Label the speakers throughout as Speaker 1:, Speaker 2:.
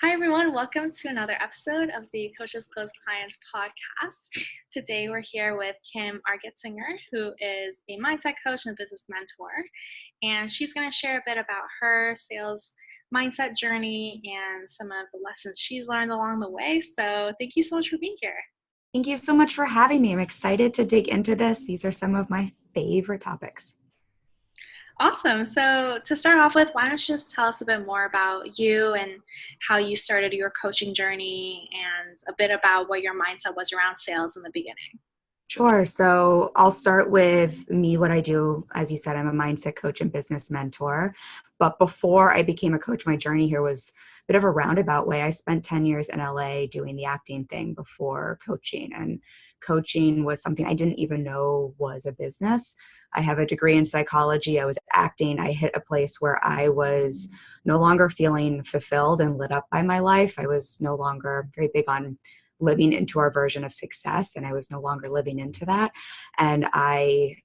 Speaker 1: Hi, everyone. Welcome to another episode of the Coaches Close Clients podcast. Today, we're here with Kim Argetsinger, who is a mindset coach and a business mentor. And she's going to share a bit about her sales mindset journey and some of the lessons she's learned along the way. So, thank you so much for being here.
Speaker 2: Thank you so much for having me. I'm excited to dig into this. These are some of my favorite topics.
Speaker 1: Awesome. So to start off with, why don't you just tell us a bit more about you and how you started your coaching journey and a bit about what your mindset was around sales in the beginning?
Speaker 2: Sure. So I'll start with me, what I do. As you said, I'm a mindset coach and business mentor. But before I became a coach, my journey here was a bit of a roundabout way. I spent 10 years in LA doing the acting thing before coaching. And coaching was something I didn't even know was a business. I have a degree in psychology. I was acting. I hit a place where I was no longer feeling fulfilled and lit up by my life. I was no longer very big on living into our version of success, and I was no longer living into that. And I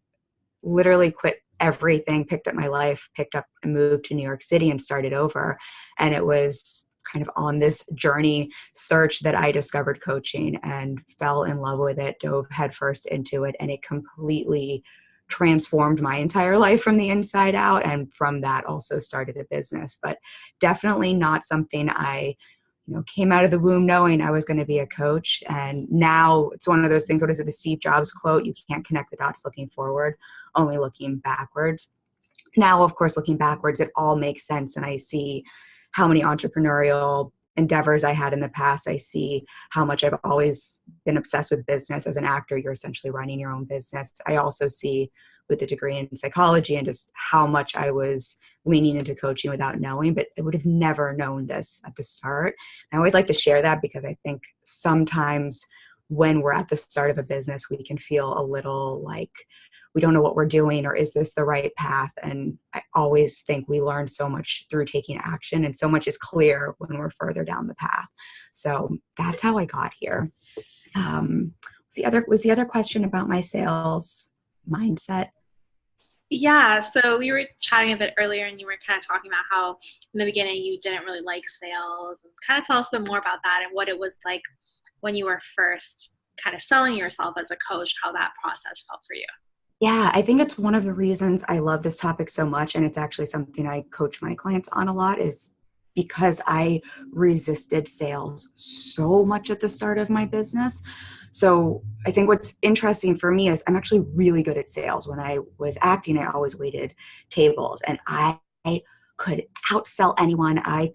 Speaker 2: literally quit everything, picked up my life, picked up and moved to New York City and started over. And it was kind of on this journey search that I discovered coaching and fell in love with it, dove headfirst into it, and it completely transformed my entire life from the inside out. And from that also started a business, but definitely not something I came out of the womb knowing I was going to be a coach. And now it's one of those things, what is it, the Steve Jobs quote? You can't connect the dots looking forward, only looking backwards. Now, of course, looking backwards, it all makes sense. And I see how many entrepreneurial endeavors I had in the past. I see how much I've always been obsessed with business. As an actor, you're essentially running your own business. I also see with the degree in psychology and just how much I was leaning into coaching without knowing, but I would have never known this at the start. I always like to share that because I think sometimes when we're at the start of a business, we can feel a little like we don't know what we're doing, or is this the right path? And I always think we learn so much through taking action, and so much is clear when we're further down the path. So that's how I got here. Was the other question about my sales mindset?
Speaker 1: Yeah, so we were chatting a bit earlier and you were kind of talking about how in the beginning you didn't really like sales. And kind of tell us a bit more about that and what it was like when you were first kind of selling yourself as a coach, how that process felt for you.
Speaker 2: Yeah, I think it's one of the reasons I love this topic so much, and it's actually something I coach my clients on a lot, is because I resisted sales so much at the start of my business. So I think what's interesting for me is I'm actually really good at sales. When I was acting, I always waited tables, and I could outsell anyone. I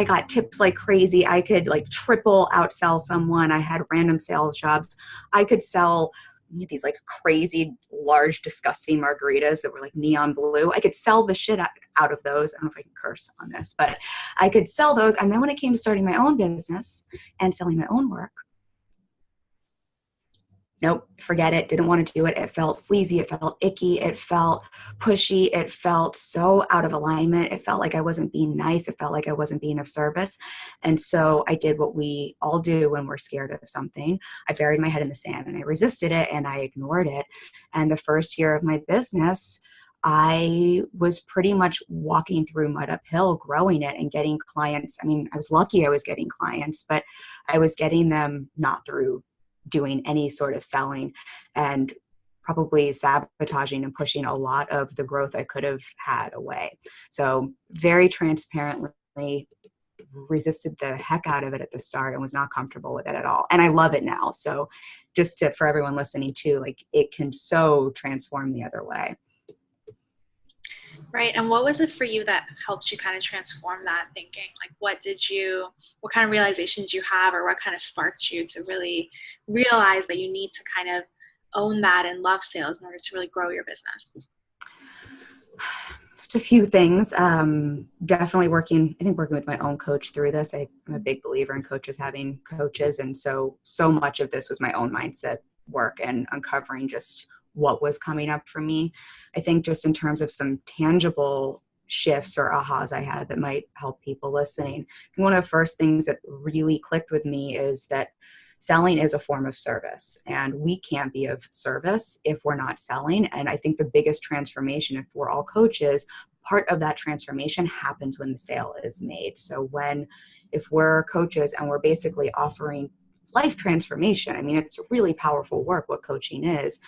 Speaker 2: got tips like crazy. I could like triple outsell someone. I had random sales jobs. I could sell these like crazy, large, disgusting margaritas that were like neon blue. I could sell the shit out of those. I don't know if I can curse on this, but I could sell those. And then when it came to starting my own business and selling my own work, nope, forget it. Didn't want to do it. It felt sleazy. It felt icky. It felt pushy. It felt so out of alignment. It felt like I wasn't being nice. It felt like I wasn't being of service. And so I did what we all do when we're scared of something. I buried my head in the sand and I resisted it and I ignored it. And the first year of my business, I was pretty much walking through mud uphill, growing it and getting clients. I mean, I was lucky I was getting clients, but I was getting them not through doing any sort of selling, and probably sabotaging and pushing a lot of the growth I could have had away. So very transparently resisted the heck out of it at the start and was not comfortable with it at all. And I love it now. So for everyone listening too, like it can so transform the other way.
Speaker 1: Right. And what was it for you that helped you kind of transform that thinking? Like what kind of realizations you have, or what kind of sparked you to really realize that you need to kind of own that and love sales in order to really grow your business?
Speaker 2: Just a few things. Definitely working with my own coach through this. I'm a big believer in coaches having coaches. And so much of this was my own mindset work and uncovering just what was coming up for me. I think just in terms of some tangible shifts or ahas I had that might help people listening. And one of the first things that really clicked with me is that selling is a form of service, and we can't be of service if we're not selling. And I think the biggest transformation, if we're all coaches, part of that transformation happens when the sale is made. So if we're coaches and we're basically offering life transformation, I mean, it's really powerful work, what coaching is.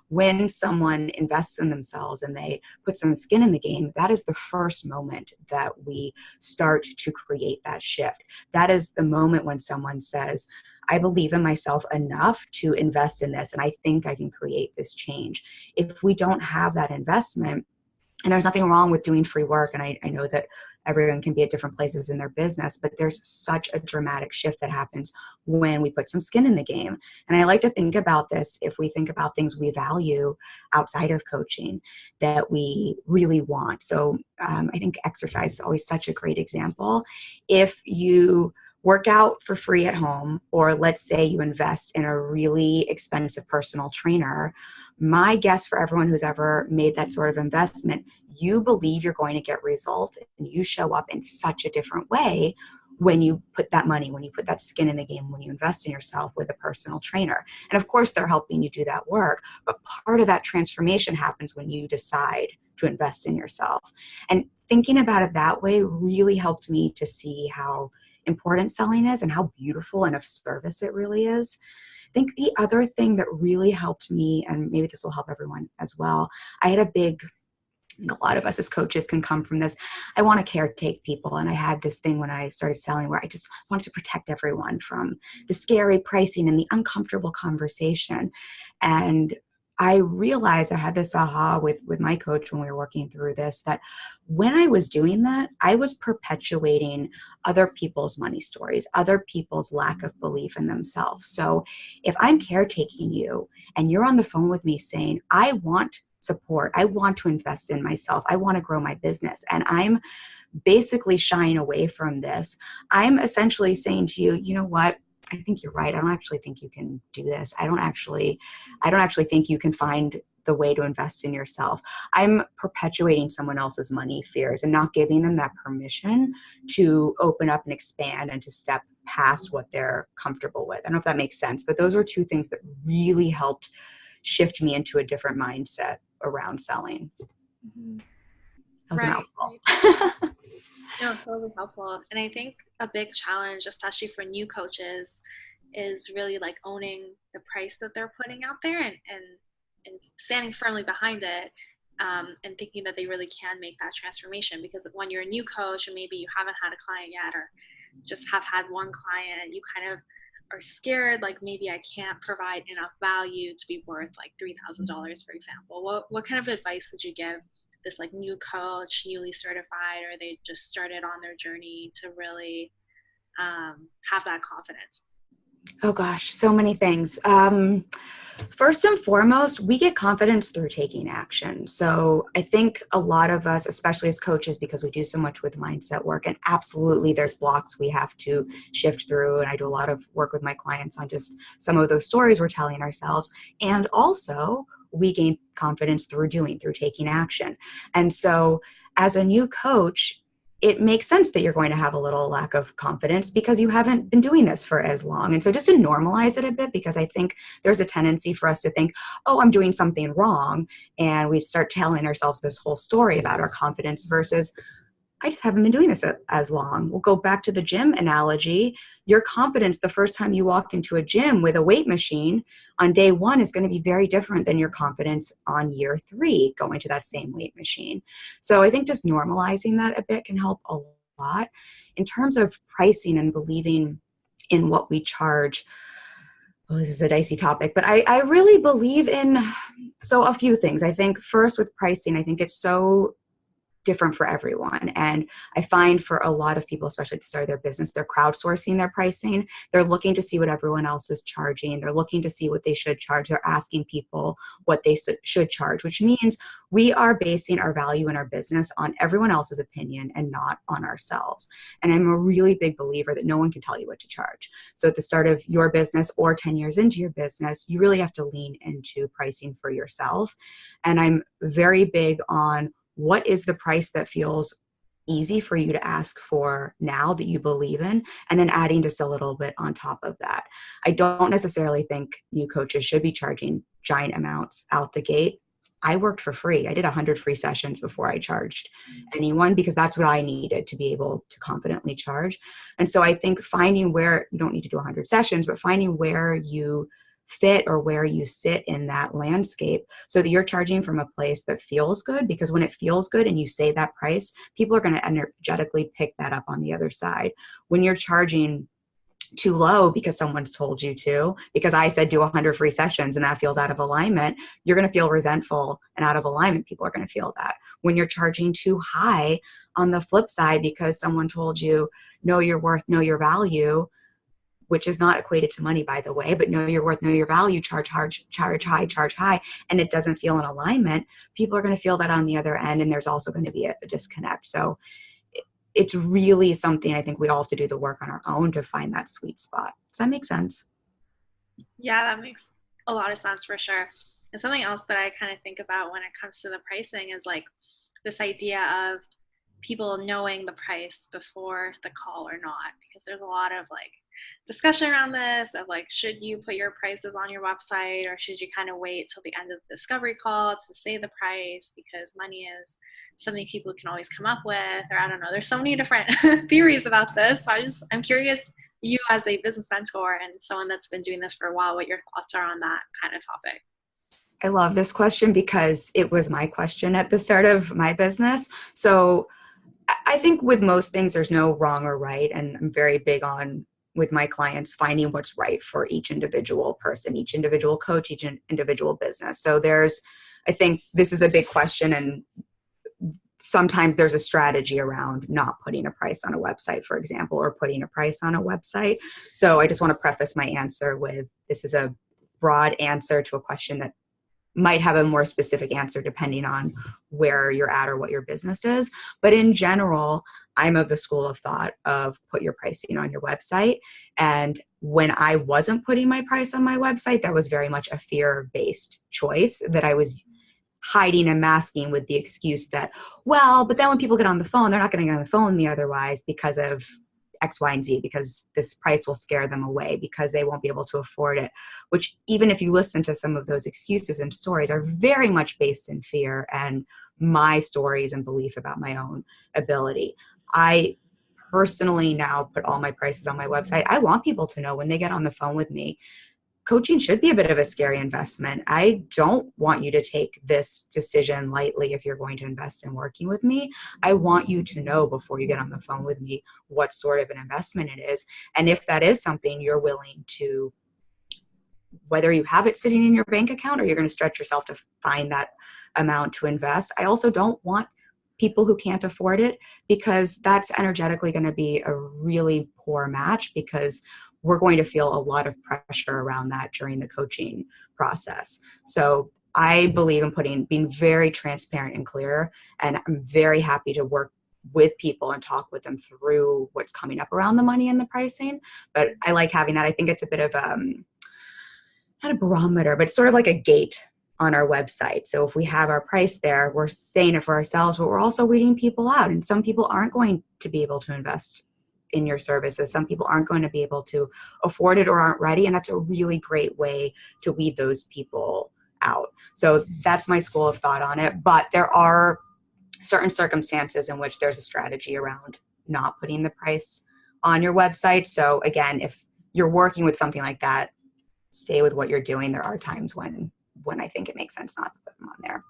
Speaker 2: When someone invests in themselves and they put some skin in the game, that is the first moment that we start to create that shift. That is the moment when someone says, I believe in myself enough to invest in this, and I think I can create this change. If we don't have that investment, and there's nothing wrong with doing free work, and I know that everyone can be at different places in their business, but there's such a dramatic shift that happens when we put some skin in the game. And I like to think about this if we think about things we value outside of coaching that we really want. So I think exercise is always such a great example. If you work out for free at home, or let's say you invest in a really expensive personal trainer, my guess for everyone who's ever made that sort of investment, you believe you're going to get results, and you show up in such a different way when you put that money, when you put that skin in the game, when you invest in yourself with a personal trainer. And of course, they're helping you do that work, but part of that transformation happens when you decide to invest in yourself. And thinking about it that way really helped me to see how important selling is and how beautiful and of service it really is. I think the other thing that really helped me, and maybe this will help everyone as well, I think a lot of us as coaches can come from this. I want to caretake people. And I had this thing when I started selling where I just wanted to protect everyone from the scary pricing and the uncomfortable conversation. And I realized, I had this aha with my coach when we were working through this, that when I was doing that, I was perpetuating other people's money stories, other people's lack of belief in themselves. So if I'm caretaking you and you're on the phone with me saying, I want support, I want to invest in myself, I want to grow my business, and I'm basically shying away from this, I'm essentially saying to you, you know what? I think you're right. I don't actually think you can do this. I don't actually think you can find the way to invest in yourself. I'm perpetuating someone else's money fears and not giving them that permission to open up and expand and to step past what they're comfortable with. I don't know if that makes sense, but those were two things that really helped shift me into a different mindset around selling.
Speaker 1: Mm-hmm.
Speaker 2: That was a
Speaker 1: Right.
Speaker 2: mouthful.
Speaker 1: No, totally helpful. And I think a big challenge, especially for new coaches, is really like owning the price that they're putting out there, and standing firmly behind it, and thinking that they really can make that transformation. Because when you're a new coach and maybe you haven't had a client yet, or just have had one client, you kind of are scared, like maybe I can't provide enough value to be worth like $3,000, for example. What kind of advice would you give this like new coach, newly certified, or they just started on their journey to really have that confidence?
Speaker 2: Oh gosh, so many things. First and foremost, we get confidence through taking action. So I think a lot of us, especially as coaches, because we do so much with mindset work, and absolutely there's blocks we have to shift through. And I do a lot of work with my clients on just some of those stories we're telling ourselves. And also we gain confidence through taking action. And so as a new coach, it makes sense that you're going to have a little lack of confidence because you haven't been doing this for as long. And so just to normalize it a bit, because I think there's a tendency for us to think, oh, I'm doing something wrong. And we start telling ourselves this whole story about our confidence versus, I just haven't been doing this as long. We'll go back to the gym analogy. Your confidence the first time you walk into a gym with a weight machine on day one is going to be very different than your confidence on year 3 going to that same weight machine. So I think just normalizing that a bit can help a lot. In terms of pricing and believing in what we charge, well, this is a dicey topic, but I really believe in, so a few things. I think first with pricing, I think it's so different for everyone. And I find for a lot of people, especially at the start of their business, they're crowdsourcing their pricing. They're looking to see what everyone else is charging. They're looking to see what they should charge. They're asking people what they should charge, which means we are basing our value in our business on everyone else's opinion and not on ourselves. And I'm a really big believer that no one can tell you what to charge. So at the start of your business or 10 years into your business, you really have to lean into pricing for yourself. And I'm very big on what is the price that feels easy for you to ask for now that you believe in, and then adding just a little bit on top of that. I don't necessarily think new coaches should be charging giant amounts out the gate. I worked for free. I did 100 free sessions before I charged anyone, because that's what I needed to be able to confidently charge. And so I think finding where you don't need to do 100 sessions, but finding where you fit or where you sit in that landscape so that you're charging from a place that feels good, because when it feels good and you say that price, people are going to energetically pick that up on the other side. When you're charging too low because someone's told you to, because I said do 100 free sessions and that feels out of alignment, you're going to feel resentful and out of alignment. People are going to feel that. When you're charging too high on the flip side because someone told you know your worth, know your value, which is not equated to money, by the way, but know your worth, know your value, charge high, and it doesn't feel in alignment, people are going to feel that on the other end, and there's also going to be a disconnect. So it's really something I think we all have to do the work on our own to find that sweet spot. Does that make sense?
Speaker 1: Yeah, that makes a lot of sense for sure. And something else that I kind of think about when it comes to the pricing is like this idea of people knowing the price before the call or not, because there's a lot of like discussion around this of like, should you put your prices on your website, or should you kind of wait till the end of the discovery call to say the price, because money is something people can always come up with, or I don't know, there's so many different theories about this. So I'm curious, you as a business mentor and someone that's been doing this for a while, what your thoughts are on that kind of topic.
Speaker 2: I love this question because it was my question at the start of my business. So I think with most things, there's no wrong or right. And I'm very big on, with my clients, finding what's right for each individual person, each individual coach, each individual business. So I think this is a big question, and sometimes there's a strategy around not putting a price on a website, for example, or putting a price on a website. So I just want to preface my answer with, this is a broad answer to a question that might have a more specific answer depending on where you're at or what your business is. But in general, I'm of the school of thought of put your pricing on your website. And when I wasn't putting my price on my website, that was very much a fear-based choice that I was hiding and masking with the excuse that, well, but then when people get on the phone, they're not going to get on the phone with me otherwise because of X, Y, and Z, because this price will scare them away, because they won't be able to afford it, which even if you listen to some of those excuses and stories are very much based in fear and my stories and belief about my own ability. I personally now put all my prices on my website. I want people to know when they get on the phone with me, coaching should be a bit of a scary investment. I don't want you to take this decision lightly if you're going to invest in working with me. I want you to know before you get on the phone with me what sort of an investment it is. And if that is something you're willing to, whether you have it sitting in your bank account or you're going to stretch yourself to find that amount to invest. I also don't want people who can't afford it, because that's energetically going to be a really poor match, because we're going to feel a lot of pressure around that during the coaching process. So I believe in being very transparent and clear, and I'm very happy to work with people and talk with them through what's coming up around the money and the pricing. But I like having that. I think it's a bit of not a barometer, but sort of like a gate on our website. So if we have our price there, we're saying it for ourselves, but we're also weeding people out. And some people aren't going to be able to invest in your services. Some people aren't going to be able to afford it or aren't ready. And that's a really great way to weed those people out. So that's my school of thought on it. But there are certain circumstances in which there's a strategy around not putting the price on your website. So again, if you're working with something like that, stay with what you're doing. There are times when I think it makes sense not to put them on there.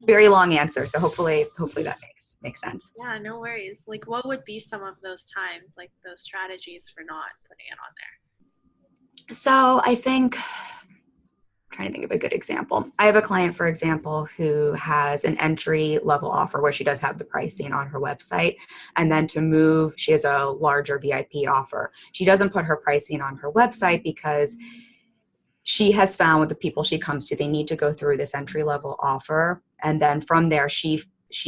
Speaker 2: Very long answer. So hopefully that makes sense.
Speaker 1: Yeah, no worries. Like, what would be some of those times, like those strategies for not putting it on there?
Speaker 2: So I think, I'm trying to think of a good example. I have a client, for example, who has an entry level offer where she does have the pricing on her website. And then to move, she has a larger VIP offer. She doesn't put her pricing on her website because she has found with the people she comes to, they need to go through this entry level offer. And then from there, she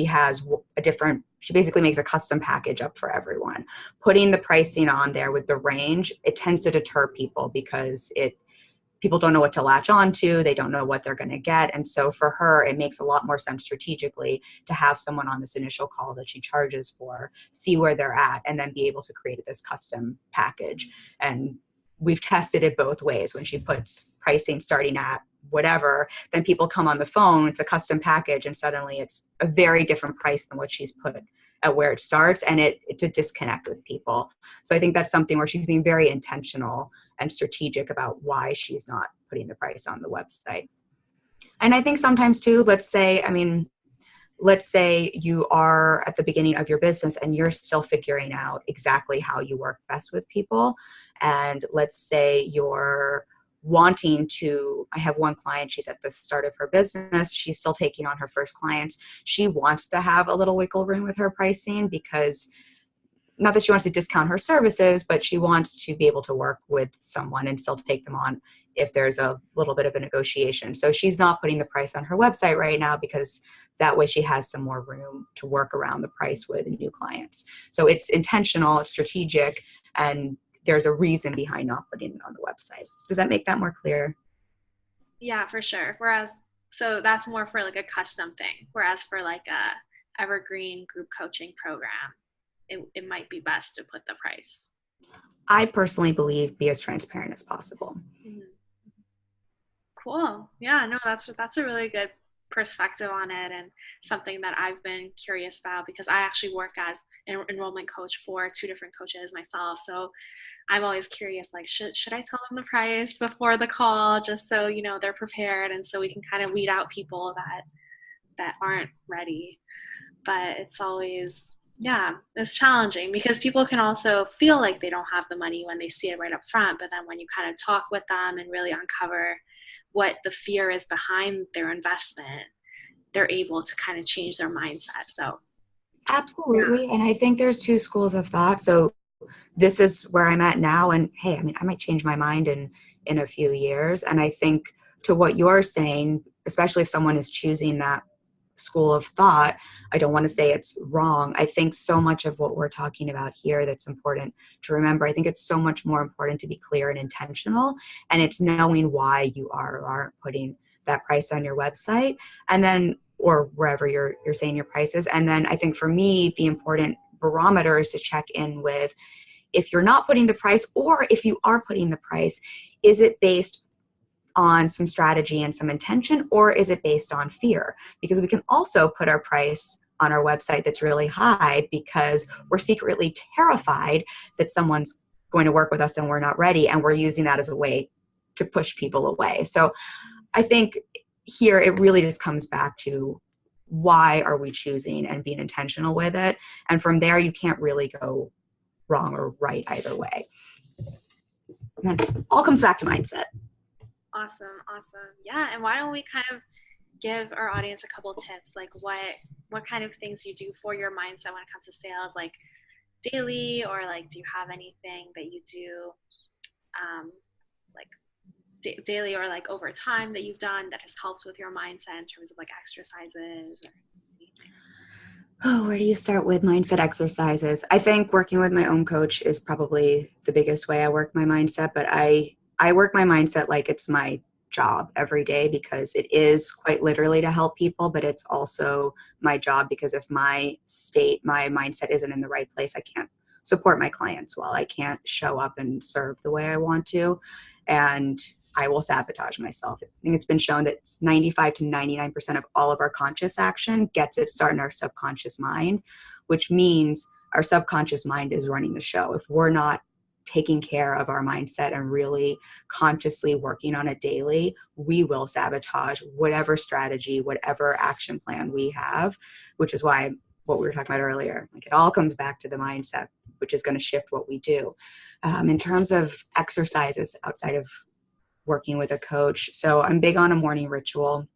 Speaker 2: has she basically makes a custom package up for everyone. Putting the pricing on there with the range, it tends to deter people because people don't know what to latch on to. They don't know what they're going to get. And so for her, it makes a lot more sense strategically to have someone on this initial call that she charges for, see where they're at, and then be able to create this custom package. And we've tested it both ways. When she puts pricing starting at whatever, then people come on the phone, it's a custom package, and suddenly it's a very different price than what she's put at where it starts, and it's a disconnect with people. So I think that's something where she's being very intentional and strategic about why she's not putting the price on the website. And I think sometimes too, let's say you are at the beginning of your business and you're still figuring out exactly how you work best with people. And let's say you're wanting to, I have one client, she's at the start of her business. She's still taking on her first clients. She wants to have a little wiggle room with her pricing, because not that she wants to discount her services, but she wants to be able to work with someone and still take them on if there's a little bit of a negotiation. So she's not putting the price on her website right now, because that way she has some more room to work around the price with new clients. So it's intentional, it's strategic, and there's a reason behind not putting it on the website. Does that make that more clear?
Speaker 1: Yeah, for sure. Whereas, so that's more for like a custom thing. Whereas for like a evergreen group coaching program, it might be best to put the price.
Speaker 2: I personally believe be as transparent as possible.
Speaker 1: Mm-hmm. Cool. Yeah, no, that's a really good perspective on it, and something that I've been curious about, because I actually work as an enrollment coach for two different coaches myself. So I'm always curious, like, should I tell them the price before the call, just so, you know, they're prepared, and so we can kind of weed out people that aren't ready. But it's always, yeah, it's challenging, because people can also feel like they don't have the money when they see it right up front. But then when you kind of talk with them and really uncover what the fear is behind their investment, they're able to kind of change their mindset. So
Speaker 2: absolutely. Yeah. And I think there's two schools of thought. So this is where I'm at now. And hey, I mean, I might change my mind in a few years. And I think to what you're saying, especially if someone is choosing that school of thought, I don't want to say it's wrong. I think so much of what we're talking about here that's important to remember, I think it's so much more important to be clear and intentional. And it's knowing why you are or aren't putting that price on your website, and then, or wherever you're saying your prices. And then I think for me, the important barometer is to check in with, if you're not putting the price, or if you are putting the price, is it based on some strategy and some intention, or is it based on fear? Because we can also put our price on our website that's really high because we're secretly terrified that someone's going to work with us and we're not ready, and we're using that as a way to push people away. So I think here it really just comes back to, why are we choosing, and being intentional with it. And from there, you can't really go wrong or right either way. And that's all comes back to mindset.
Speaker 1: Awesome. Yeah, and why don't we kind of give our audience a couple tips, like what kind of things you do for your mindset when it comes to sales, like daily, or like, do you have anything that you do like daily or like over time that you've done that has helped with your mindset in terms of like exercises or anything?
Speaker 2: Oh, where do you start with mindset exercises? I think working with my own coach is probably the biggest way I work my mindset, but I work my mindset like it's my job every day, because it is quite literally to help people, but it's also my job, because if my mindset isn't in the right place, I can't support my clients well. I can't show up and serve the way I want to, and I will sabotage myself. I think it's been shown that 95 to 99% of all of our conscious action gets its start in our subconscious mind, which means our subconscious mind is running the show. If we're not taking care of our mindset and really consciously working on it daily, we will sabotage whatever strategy, whatever action plan we have, which is why what we were talking about earlier, like, it all comes back to the mindset, which is going to shift what we do. In terms of exercises outside of working with a coach, so I'm big on a morning ritual,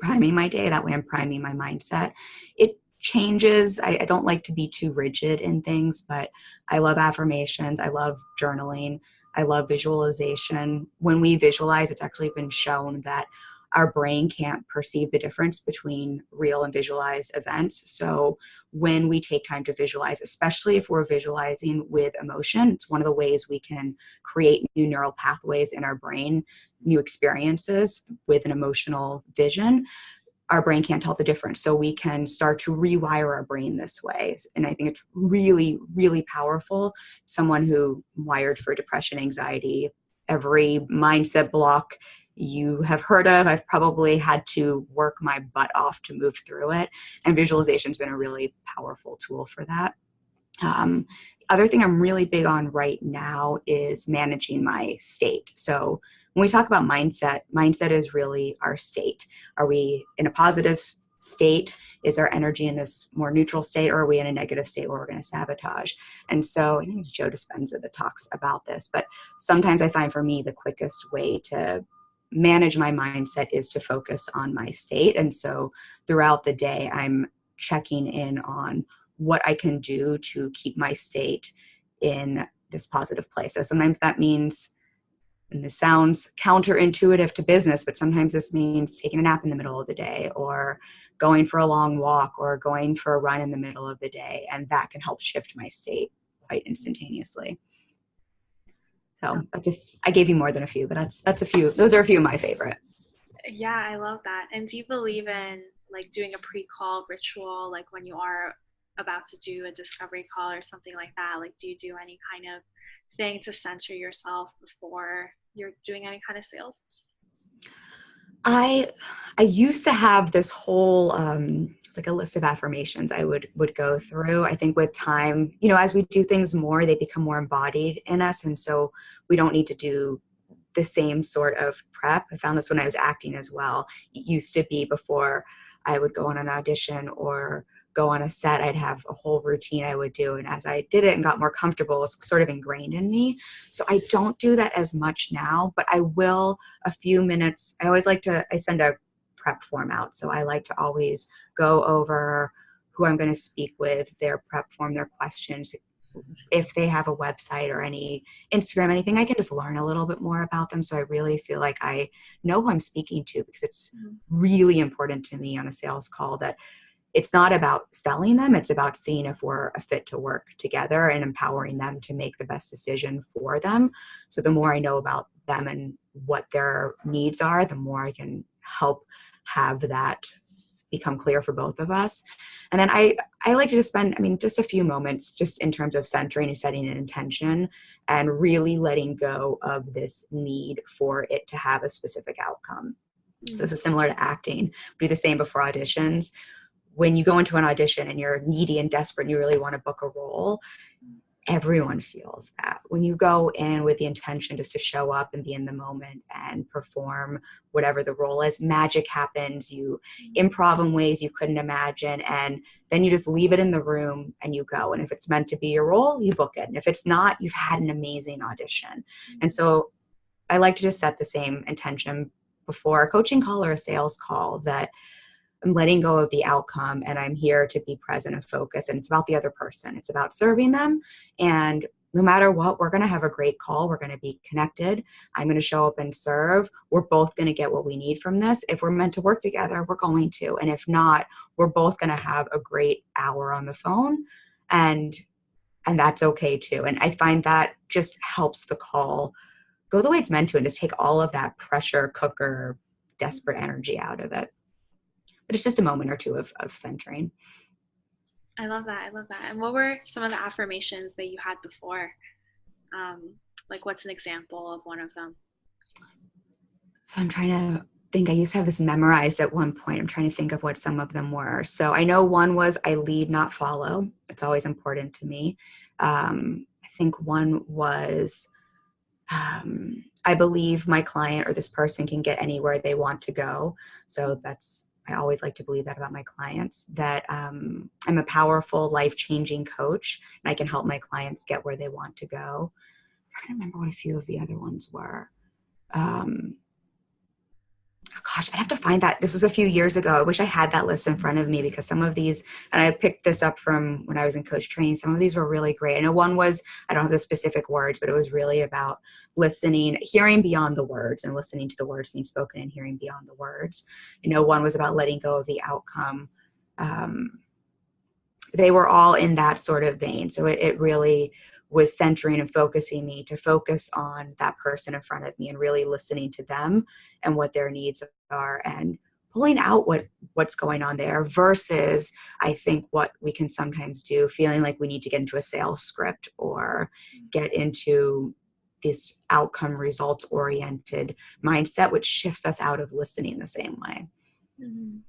Speaker 2: priming my day. That way I'm priming my mindset. It changes. I don't like to be too rigid in things, but I love affirmations. I love journaling. I love visualization. When we visualize, it's actually been shown that our brain can't perceive the difference between real and visualized events. So when we take time to visualize, especially if we're visualizing with emotion, it's one of the ways we can create new neural pathways in our brain, new experiences with an emotional vision. Our brain can't tell the difference. So we can start to rewire our brain this way. And I think it's really, really powerful. Someone who wired for depression, anxiety, every mindset block you have heard of, I've probably had to work my butt off to move through it. And visualization's been a really powerful tool for that. Other thing I'm really big on right now is managing my state. So when we talk about mindset, mindset is really our state. Are we in a positive state? Is our energy in this more neutral state, or are we in a negative state where we're going to sabotage? And so I think it's Joe Dispenza that talks about this, but sometimes I find for me the quickest way to manage my mindset is to focus on my state. And so throughout the day, I'm checking in on what I can do to keep my state in this positive place. So sometimes that means, and this sounds counterintuitive to business, but sometimes this means taking a nap in the middle of the day, or going for a long walk, or going for a run in the middle of the day. And that can help shift my state quite instantaneously. So I gave you more than a few, but that's a few. Those are a few of my favorite.
Speaker 1: Yeah, I love that. And do you believe in like doing a pre-call ritual, like when you are about to do a discovery call or something like that? Like, do you do any kind of thing to center yourself before you're doing any kind of sales?
Speaker 2: I used to have this whole it's like a list of affirmations I would go through. I think with time, as we do things more, they become more embodied in us, and so we don't need to do the same sort of prep. I found this when I was acting as well. It used to be before I would go on an audition or go on a set, I'd have a whole routine I would do. And as I did it and got more comfortable, it was sort of ingrained in me. So I don't do that as much now, but I will a few minutes. I send a prep form out. So I like to always go over who I'm going to speak with, their prep form, their questions. If they have a website or any Instagram, anything, I can just learn a little bit more about them. So I really feel like I know who I'm speaking to, because it's really important to me on a sales call that it's not about selling them. It's about seeing if we're a fit to work together and empowering them to make the best decision for them. So the more I know about them and what their needs are, the more I can help have that become clear for both of us. And then I like to just spend, just a few moments just in terms of centering and setting an intention and really letting go of this need for it to have a specific outcome. So similar to acting, do the same before auditions. When you go into an audition and you're needy and desperate and you really want to book a role, everyone feels that. When you go in with the intention just to show up and be in the moment and perform whatever the role is, magic happens. You improv in ways you couldn't imagine, and then you just leave it in the room and you go. And if it's meant to be your role, you book it. And if it's not, you've had an amazing audition. And so I like to just set the same intention before a coaching call or a sales call, that I'm letting go of the outcome and I'm here to be present and focused. And it's about the other person. It's about serving them. And no matter what, we're going to have a great call. We're going to be connected. I'm going to show up and serve. We're both going to get what we need from this. If we're meant to work together, we're going to. And if not, we're both going to have a great hour on the phone. And that's okay too. And I find that just helps the call go the way it's meant to, and just take all of that pressure cooker, desperate energy out of it. But it's just a moment or two of centering.
Speaker 1: I love that. I love that. And what were some of the affirmations that you had before? Like, what's an example of one of them?
Speaker 2: So I'm trying to think. I used to have this memorized at one point. I'm trying to think of what some of them were. So I know one was I lead, not follow. It's always important to me. I think one was I believe my client or this person can get anywhere they want to go. So I always like to believe that about my clients, that I'm a powerful, life-changing coach, and I can help my clients get where they want to go. I'm trying to remember what a few of the other ones were. Gosh, I'd have to find that. This was a few years ago. I wish I had that list in front of me because some of these, and I picked this up from when I was in coach training, some of these were really great. I know one was, I don't have the specific words, but it was really about listening, hearing beyond the words, and listening to the words being spoken and hearing beyond the words. I know one was about letting go of the outcome. Um, they were all in that sort of vein. So it really was centering and focusing me to focus on that person in front of me and really listening to them and what their needs are and pulling out what's going on there versus I think what we can sometimes do, feeling like we need to get into a sales script or get into this outcome results oriented mindset, which shifts us out of listening the same way.
Speaker 1: Mm-hmm.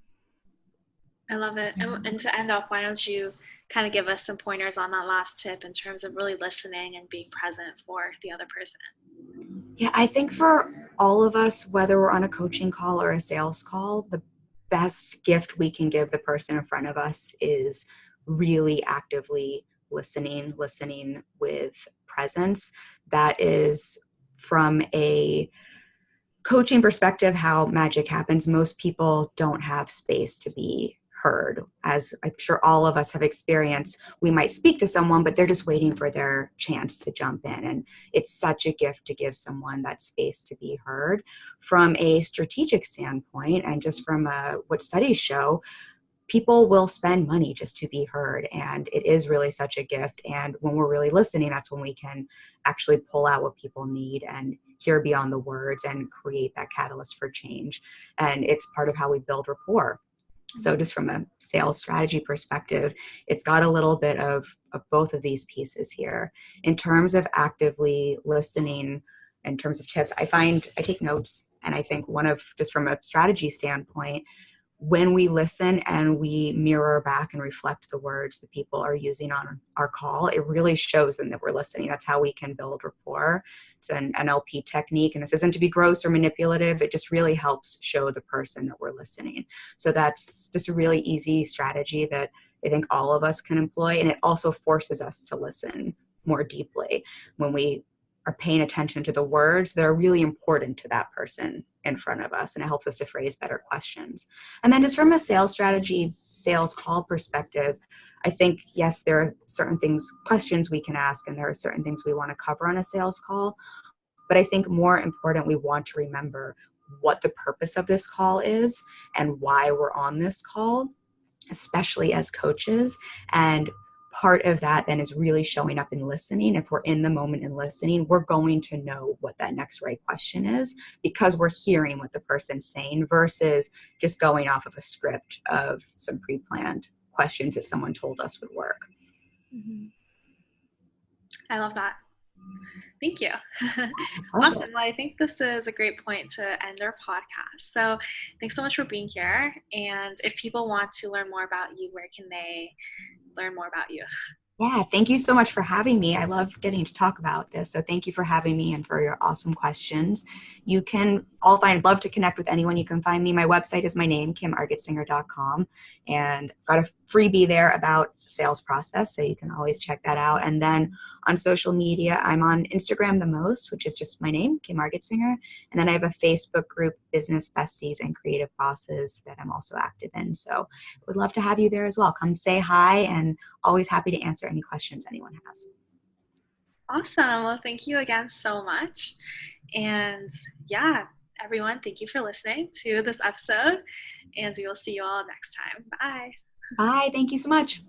Speaker 1: I love it. And to end off, why don't you kind of give us some pointers on that last tip in terms of really listening and being present for the other person?
Speaker 2: Yeah, I think for all of us, whether we're on a coaching call or a sales call, the best gift we can give the person in front of us is really actively listening with presence. That is from a coaching perspective, how magic happens. Most people don't have space to be heard. As I'm sure all of us have experienced, we might speak to someone, but they're just waiting for their chance to jump in. And it's such a gift to give someone that space to be heard. From a strategic standpoint, and just from what studies show, people will spend money just to be heard, and it is really such a gift. And when we're really listening, that's when we can actually pull out what people need and hear beyond the words and create that catalyst for change. And it's part of how we build rapport. So just from a sales strategy perspective, it's got a little bit of both of these pieces here. In terms of actively listening, in terms of tips, I take notes. And I think just from a strategy standpoint, when we listen and we mirror back and reflect the words that people are using on our call, it really shows them that we're listening. That's how we can build rapport. It's an NLP technique, and this isn't to be gross or manipulative. It just really helps show the person that we're listening. So that's just a really easy strategy that I think all of us can employ, and it also forces us to listen more deeply when we are paying attention to the words that are really important to that person in front of us, and it helps us to phrase better questions. And then just from a sales strategy, sales call perspective, I think, yes, there are certain questions we can ask, and there are certain things we want to cover on a sales call. But I think more important, we want to remember what the purpose of this call is and why we're on this call, especially as coaches. And part of that then is really showing up and listening. If we're in the moment and listening, we're going to know what that next right question is because we're hearing what the person's saying versus just going off of a script of some pre-planned questions that someone told us would work.
Speaker 1: Mm-hmm. I love that. Thank you. Awesome. Well, I think this is a great point to end our podcast. So thanks so much for being here. And if people want to learn more about you, where can they learn more about you?
Speaker 2: Yeah, thank you so much for having me. I love getting to talk about this. So thank you for having me and for your awesome questions. I'd love to connect with anyone. You can find me. My website is my name, kimargetsinger.com. And I've got a freebie there about the sales process. So you can always check that out. And then on social media, I'm on Instagram the most, which is just my name, Kim Argetsinger. And then I have a Facebook group, Business Besties and Creative Bosses, that I'm also active in. So I would love to have you there as well. Come say hi, and always happy to answer any questions anyone has.
Speaker 1: Awesome. Well, thank you again so much. And yeah, everyone, thank you for listening to this episode. And we will see you all next time. Bye.
Speaker 2: Bye. Thank you so much.